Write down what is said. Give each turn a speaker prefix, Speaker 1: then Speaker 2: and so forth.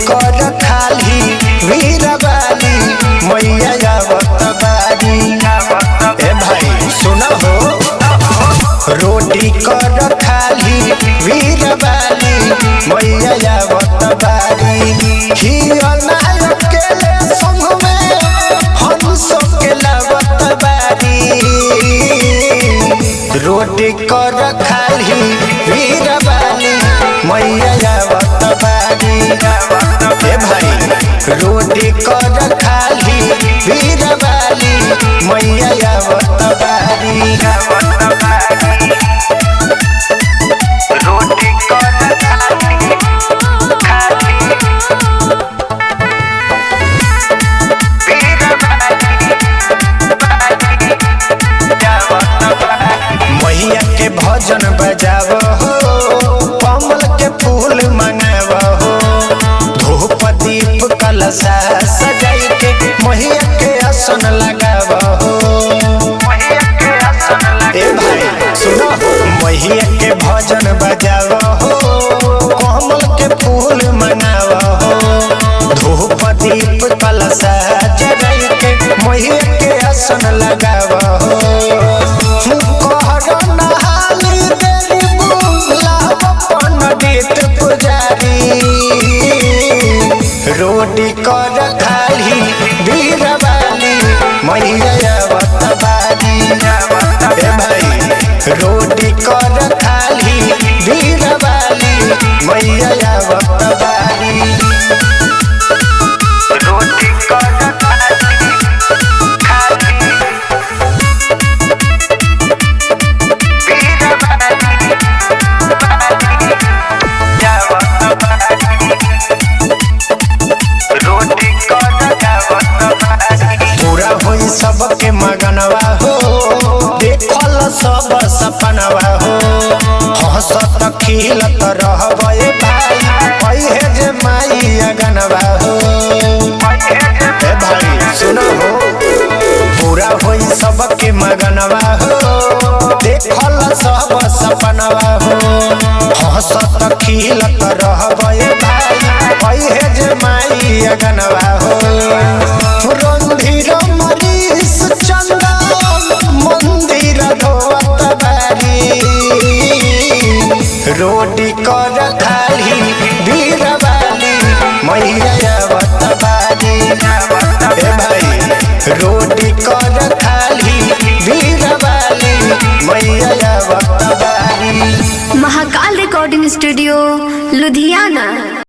Speaker 1: कर खाली वीरवाली मैया आवत बारी। ए भाई सुना हो, रोटी कर खाली वीरवाली मैया आवत बारी। हिया नायक के संग में हंस के लावत बारी। रोटी कर खाली वीरवाली मैया आवत बारी। ए भाई रोटी कर खाली वीरवाली मैया आवत बारी। रोटी कर मैया के भजन बजाव हो, कमल के फूल मंगाव हो। धूप दीप कलशा सजाई के मैया के आसन लगाव हो। ए भाई सुनो, मैया के भजन बजाव हो, कमल के फूल मंगाव हो। धूप दीप कलशा सजाई के मैया के आसन लगाव हो। रोटी कर खाली वीरवाली मैया आवत बारी। ए भाई रोटी कर खाली वीरवाली मैया आवत बारी। रोटी कर पूरा होई सबके मगनवा हो, देखल सब सपनवा हो। हंसत खिलत रहबे भाई कहे जे माई अगनवा हो। ए भाई सुनो हो, पूरा होई सबके मगनवा हो, देखल सब सपनवा हो। हंसत खिलत रहबे भाई कहे जे माई अगनवा हो। रंधीर मरीस चंदा मंदिर धोवत बारी। रोटी कर खाली वीरवाली मैया आवत बारी। ए भाई रोटी कर खाली वीरवाली मैया आवत बारी।
Speaker 2: Mahakal recording studio Ludhiana.